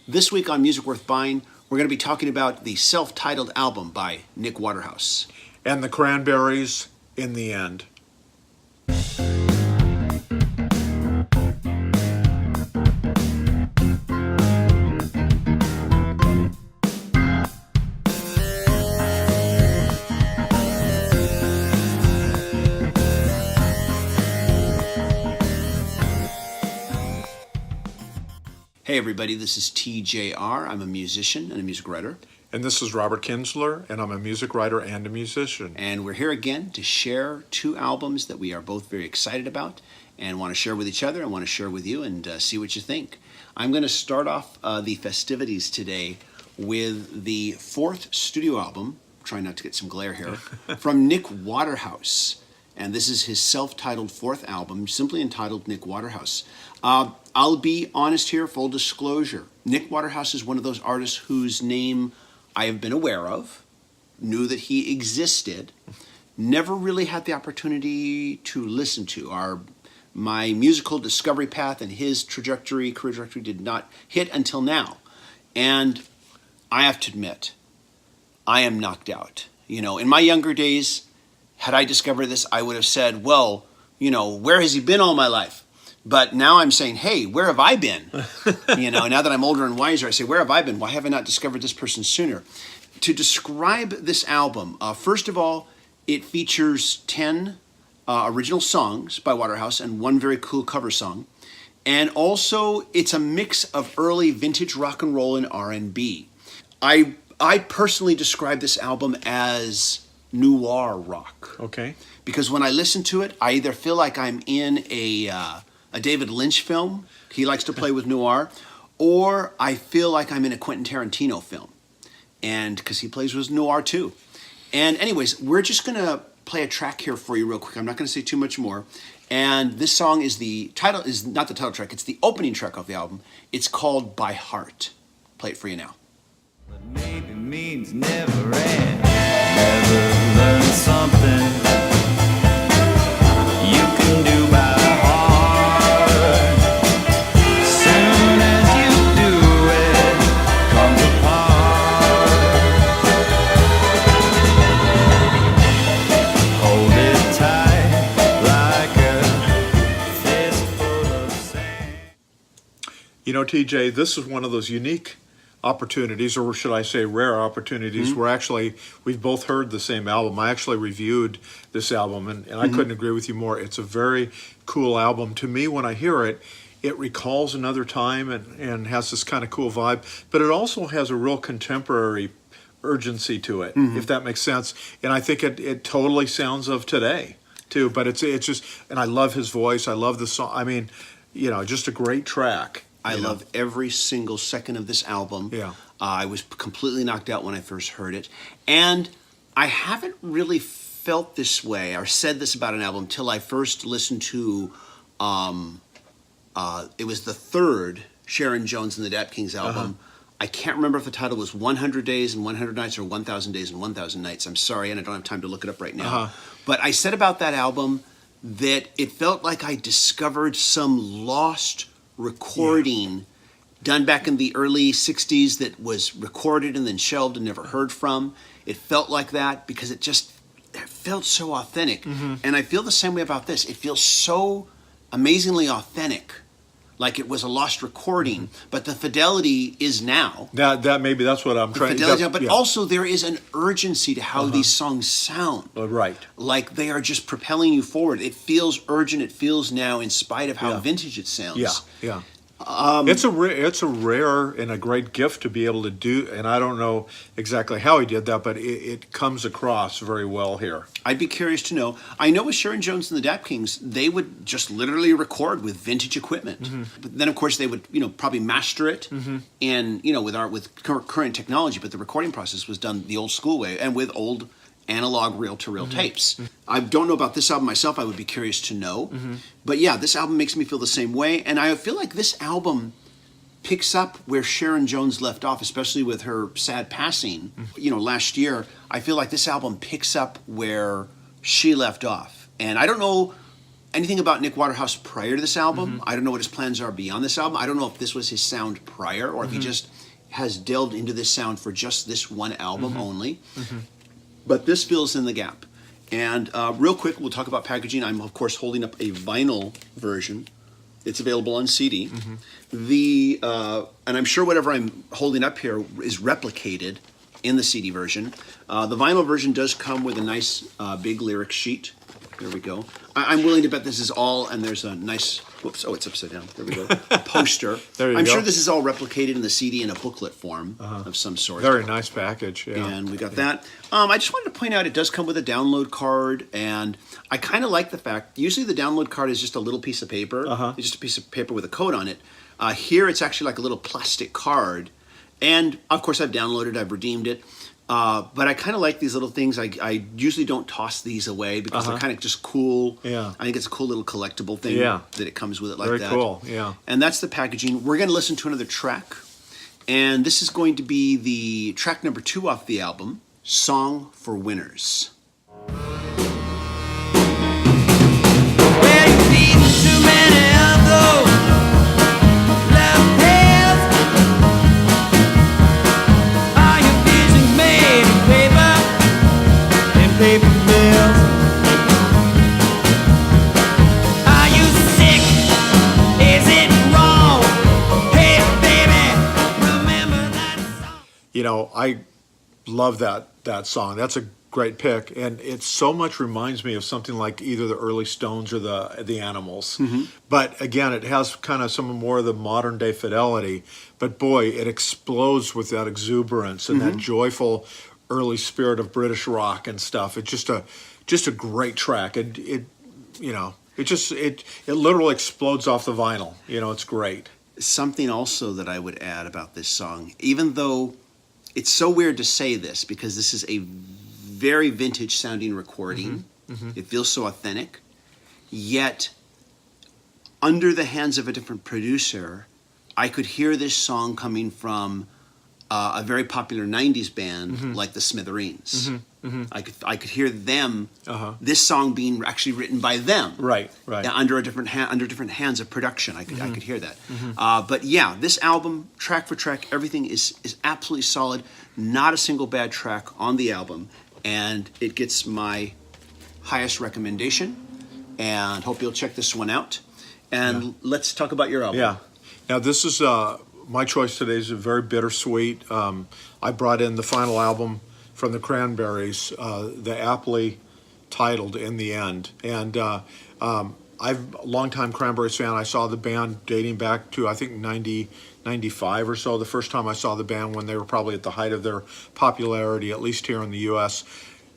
This week on Music Worth Buying, we're going to be talking about the self-titled album by Nick Waterhouse. And the Cranberries in the end. Hey everybody, this is TJR. I'm a musician and a music writer. And this is Robert Kinsler, and I'm a music writer and a musician. And we're here again to share two albums that we are both very excited about and want to share with each other and want to share with you and see what you think. I'm going to start off the festivities today with the fourth studio album, trying not to get some glare here, from Nick Waterhouse. And this is his self-titled fourth album, simply entitled Nick Waterhouse. I'll be honest here, full disclosure. Nick Waterhouse is one of those artists whose name I have been aware of, knew that he existed, never really had the opportunity to listen to. My musical discovery path and his career trajectory did not hit until now. And I have to admit, I am knocked out. You know, in my younger days, had I discovered this, I would have said, well, you know, where has he been all my life? But now I'm saying, hey, where have I been? You know, now that I'm older and wiser, I say, where have I been? Why have I not discovered this person sooner? To describe this album, first of all, it features 10 original songs by Waterhouse and one very cool cover song. And also, it's a mix of early vintage rock and roll and R&B. I personally describe this album as noir rock. Okay. Because when I listen to it, I either feel like I'm in a David Lynch film, he likes to play with noir, or I feel like I'm in a Quentin Tarantino film, and because he plays with noir too. And anyways, we're just going to play a track here for you real quick. I'm not going to say too much more. And this song is not the title track, it's the opening track of the album. It's called By Heart. Play it for you now. But maybe means never end. Never learn something you can do by heart. Soon as you do it, comes apart. Hold it tight like a fistful of sand. You know, TJ, this is one of those unique opportunities, or should I say rare opportunities, where actually we've both heard the same album. I actually reviewed this album, and I couldn't agree with you more. It's a very cool album. To me, when I hear it, it recalls another time and has this kind of cool vibe, but it also has a real contemporary urgency to it, if that makes sense. And I think it totally sounds of today, too. But it's just, and I love his voice. I love the song. I mean, you know, just a great track. I love every single second of this album. Yeah. I was completely knocked out when I first heard it. And I haven't really felt this way or said this about an album till I first listened to, it was the third Sharon Jones and the Dap Kings album. I can't remember if the title was 100 Days and 100 Nights or 1,000 Days and 1,000 Nights. I'm sorry, and I don't have time to look it up right now. But I said about that album that it felt like I discovered some lost recording done back in the early 60s that was recorded and then shelved and never heard from. It felt like that because it felt so authentic. And I feel the same way about this. It feels so amazingly authentic, like it was a lost recording, but the fidelity is now. That maybe that's what I'm trying to... But also there is an urgency to how these songs sound. Right. Like they are just propelling you forward. It feels urgent. It feels now in spite of how vintage it sounds. Yeah. It's a rare and a great gift to be able to do, and I don't know exactly how he did that, but it comes across very well here. I'd be curious to know. I know with Sharon Jones and the Dap Kings, they would just literally record with vintage equipment. But then, of course, they would probably master it, and with current technology. But the recording process was done the old school way, and with old analog reel-to-reel tapes. I don't know about this album myself. I would be curious to know. But yeah, this album makes me feel the same way. And I feel like this album picks up where Sharon Jones left off, especially with her sad passing, last year. I feel like this album picks up where she left off. And I don't know anything about Nick Waterhouse prior to this album. I don't know what his plans are beyond this album. I don't know if this was his sound prior or if he just has delved into this sound for just this one album only. But this fills in the gap. And real quick, we'll talk about packaging. I'm, of course, holding up a vinyl version. It's available on CD. And I'm sure whatever I'm holding up here is replicated in the CD version. The vinyl version does come with a nice big lyric sheet. There we go. I'm willing to bet this is all, and there's a nice, whoops, oh, it's upside down. There we go. Poster. There you I'm go. sure this is all replicated in the CD in a booklet form of some sort. Very nice package. Yeah. And we got that. I just wanted to point out it does come with a download card, and I kind of like the fact, usually the download card is just a little piece of paper. It's just a piece of paper with a code on it. Here it's actually like a little plastic card, and of course I've downloaded, I've redeemed it. But I kind of like these little things. I usually don't toss these away because they're kind of just cool. Yeah. I think it's a cool little collectible thing that it comes with it like Very that. cool, yeah. And that's the packaging. We're going to listen to another track. And this is going to be the track number 2 off the album, Song for Winners. Well, you've beaten too many of those love paths. Are your visions made of paper and paper bills? Are you sick? Is it wrong? Hey, baby, remember that song? You know, I love that song. That's a great pick, and it so much reminds me of something like either the early Stones or the Animals. But again, it has kind of some more of the modern day fidelity. But boy, it explodes with that exuberance and that joyful early spirit of British rock and stuff. It's just a great track. It literally explodes off the vinyl. You know, it's great. Something also that I would add about this song, even though it's so weird to say this because this is a very vintage sounding recording. It feels so authentic. Yet, under the hands of a different producer, I could hear this song coming from a very popular 90s band like the Smithereens. I could hear them, this song being actually written by them. Right. Under different hands of production. I could hear that. But yeah, this album, track for track, everything is absolutely solid. Not a single bad track on the album. And it gets my highest recommendation. And hope you'll check this one out. And let's talk about your album. Yeah. Now, this is my choice today is very bittersweet. I brought in the final album from the Cranberries, the aptly titled In the End. And I'm a longtime Cranberries fan. I saw the band dating back to, I think, 95 or so, the first time I saw the band when they were probably at the height of their popularity, at least here in the U.S.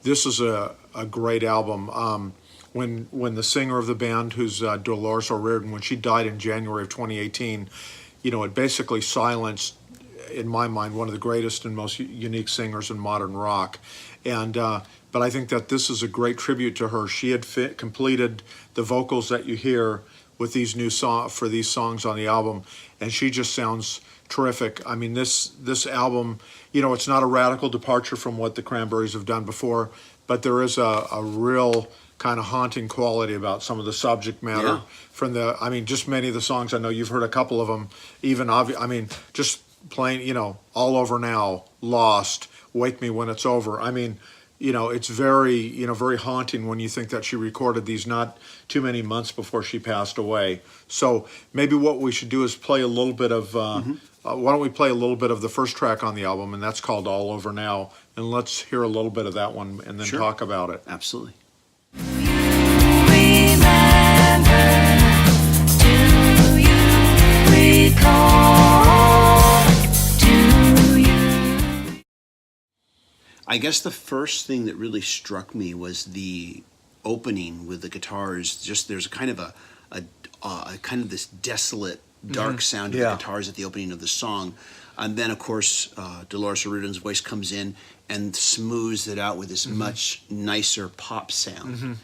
This is a great album. When the singer of the band, who's Dolores O'Riordan, when she died in January of 2018, you know, it basically silenced, in my mind, one of the greatest and most unique singers in modern rock. And but I think that this is a great tribute to her. She had completed the vocals that you hear with these new for these songs on the album, and she just sounds terrific. I mean, this album, you know, it's not a radical departure from what the Cranberries have done before, but there is a real kind of haunting quality about some of the subject matter from just many of the songs. I know you've heard a couple of them, even just plain, you know, All Over Now, Lost, Wake Me When It's Over. I mean, you know, it's very haunting when you think that she recorded these not too many months before she passed away. So maybe what we should do is play a little bit of, why don't we play a little bit of the first track on the album, and that's called All Over Now, and let's hear a little bit of that one and then talk about it. Absolutely. I guess the first thing that really struck me was the opening with the guitars. Just there's a kind of a kind of this desolate, dark sound of the guitars at the opening of the song, and then of course Dolores O'Riordan's voice comes in and smooths it out with this much nicer pop sound.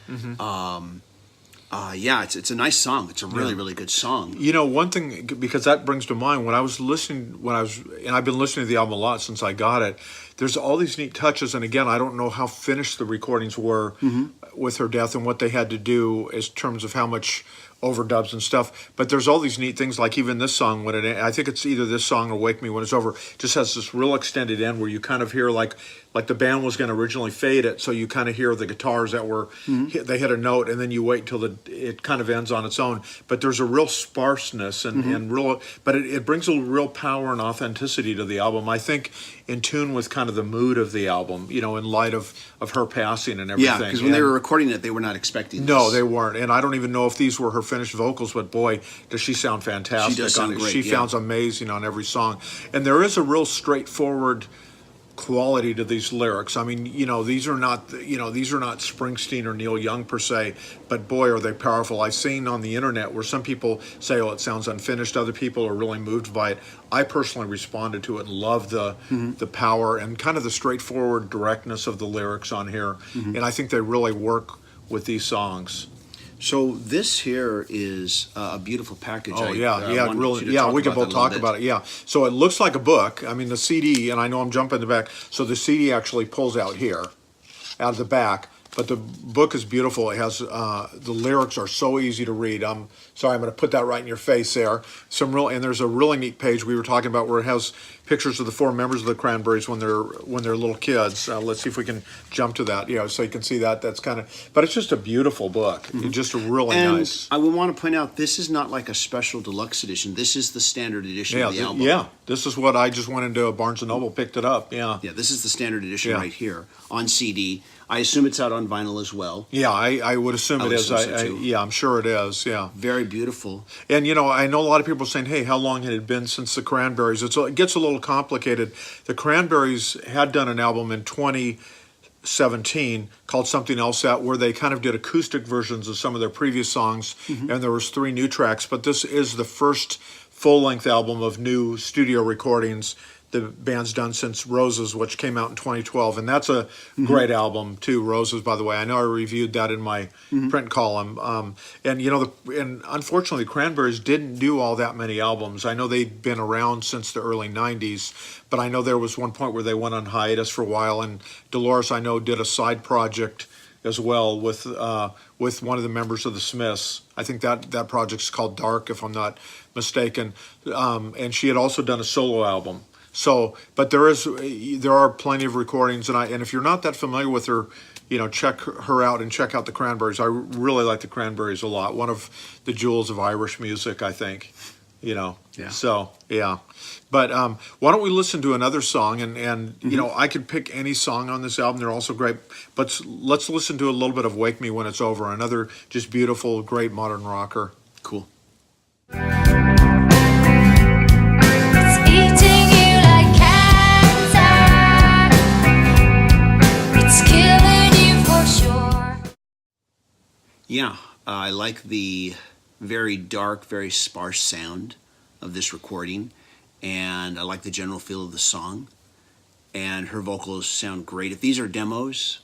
It's a nice song. It's a really good song. You know, one thing, because that brings to mind, when I've been listening to the album a lot since I got it, there's all these neat touches. And again, I don't know how finished the recordings were with her death and what they had to do in terms of how much overdubs and stuff. But there's all these neat things, like even this song, when I think it's either this song or Wake Me When It's Over, just has this real extended end where you kind of hear like the band was going to originally fade it, so you kind of hear the guitars that were, they hit a note, and then you wait until it kind of ends on its own. But there's a real sparseness and real, but it brings a real power and authenticity to the album. I think in tune with kind of the mood of the album, you know, in light of her passing and everything. Yeah, because when they were recording it, they were not expecting this. No, they weren't. And I don't even know if these were her finished vocals, but boy, does she sound fantastic. She does sound great, She sounds amazing on every song. And there is a real straightforward quality to these lyrics. I mean, you know, these are not Springsteen or Neil Young per se, but boy, are they powerful. I've seen on the internet where some people say, oh, it sounds unfinished. Other people are really moved by it. I personally responded to it and loved the power and kind of the straightforward directness of the lyrics on here. And I think they really work with these songs. So this here is a beautiful package. Oh, really. We can both talk about it. Yeah. So it looks like a book. I mean, the CD, and I know I'm jumping in the back. So the CD actually pulls out here, out of the back. But the book is beautiful. It has the lyrics are so easy to read. I'm sorry, I'm going to put that right in your face there. And there's a really neat page we were talking about where it has pictures of the 4 members of the Cranberries when they're little kids. Let's see if we can jump to that. You know, so you can see that. That's kind of. But it's just a beautiful book. It's just a really nice. I would want to point out this is not like a special deluxe edition. This is the standard edition of the album. Yeah, this is what I just went into Barnes and Noble, picked it up. Yeah. Yeah, this is the standard edition right here on CD. I assume it's out on vinyl as well. Yeah, I would assume it is. Yeah, I'm sure it is. Yeah. Very beautiful. And, you know, I know a lot of people saying, hey, how long had it been since the Cranberries? It gets a little complicated. The Cranberries had done an album in 2017 called Something Else That, where they kind of did acoustic versions of some of their previous songs, and there was 3 new tracks. But this is the first full-length album of new studio recordings the band's done since Roses, which came out in 2012. And that's a great album, too, Roses, by the way. I know I reviewed that in my print column. And, you know, and unfortunately, the Cranberries didn't do all that many albums. I know they'd been around since the early 90s, but I know there was one point where they went on hiatus for a while. And Dolores, I know, did a side project as well with one of the members of the Smiths. I think that project's called Dark, if I'm not mistaken. And she had also done a solo album. So, but there are plenty of recordings, and if you're not that familiar with her, you know, check her out and check out the Cranberries. I really like the Cranberries a lot. One of the jewels of Irish music, I think. You know. Yeah. So yeah, but why don't we listen to another song? And you know, I could pick any song on this album. They're also great. But let's listen to a little bit of "Wake Me When It's Over." Another just beautiful, great modern rocker. Cool. Yeah, I like the very dark, very sparse sound of this recording, and I like the general feel of the song, and her vocals sound great. If these are demos,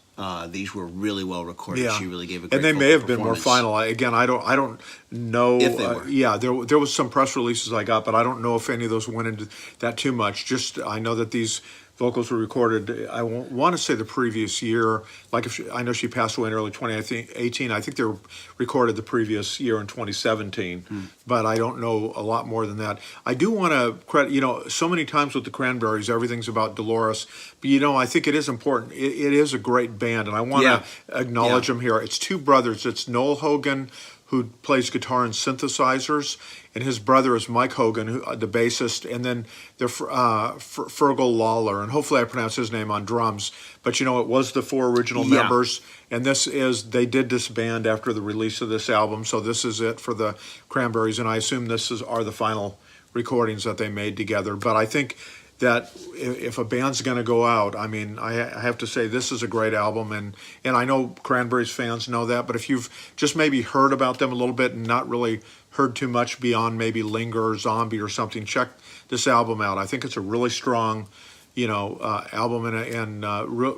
these were really well recorded. Yeah. She really gave a great and they may have been more performance. final. Again, I don't know. If they were. Yeah, there was some press releases I got, but I don't know if any of those went into that too much. Just I know that these vocals were recorded, I want to say the previous year. Like I know she passed away in early 2018. I think they were recorded the previous year in 2017, but I don't know a lot more than that. I do want to credit, you know, so many times with the Cranberries, everything's about Dolores, but you know, I think it is important. It is a great band, and I want to acknowledge them here. It's 2 brothers. It's Noel Hogan, who plays guitar and synthesizers, and his brother is Mike Hogan, the bassist, and then they're Fergal Lawler, and hopefully I pronounce his name on drums. But you know, it was the 4 original members, and they did disband after the release of this album, so this is it for the Cranberries, and I assume are the final recordings that they made together. But I think that if a band's going to go out, I mean, I have to say this is a great album, and I know Cranberries fans know that, but if you've just maybe heard about them a little bit and not really heard too much beyond maybe Linger or Zombie or something, check this album out. I think it's a really strong, you know, album, and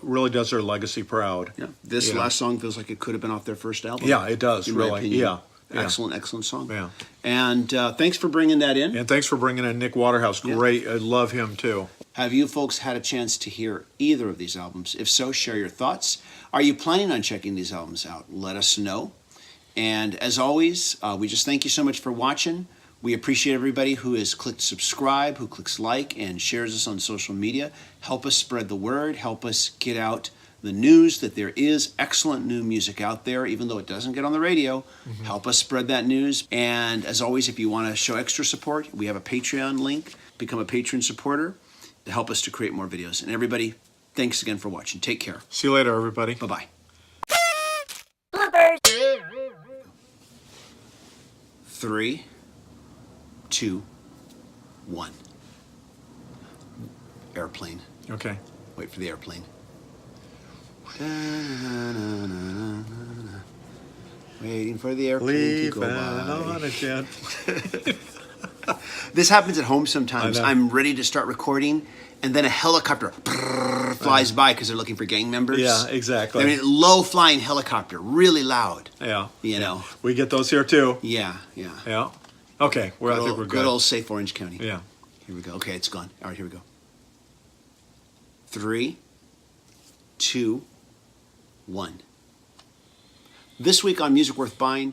really does their legacy proud. Yeah, this last song feels like it could have been off their first album. Yeah, it does, really. Yeah. Excellent song. Yeah. And thanks for bringing that in. And thanks for bringing in Nick Waterhouse. Great. I love him too. Have you folks had a chance to hear either of these albums? If so, share your thoughts. Are you planning on checking these albums out? Let us know. And as always, we just thank you so much for watching. We appreciate everybody who has clicked subscribe, who clicks like, and shares us on social media. Help us spread the word. Help us get out the news that there is excellent new music out there, even though it doesn't get on the radio. Help us spread that news. And as always, if you want to show extra support, we have a Patreon link. Become a patron supporter to help us to create more videos. And everybody, thanks again for watching. Take care. See you later, everybody. Bye-bye. 3, 2, 1. Airplane. Okay. Wait for the airplane. Waiting for the airplane to go Leaving by. on a jet. This happens at home sometimes. I know. I'm ready to start recording, and then a helicopter flies by because they're looking for gang members. Yeah, exactly. I mean, low flying helicopter, really loud. Yeah. You know. We get those here too. Yeah. Yeah. Okay. I think we're good. Good old safe Orange County. Yeah. Here we go. Okay, it's gone. All right, here we go. 3, 2, 1. This week on Music Worth Buying,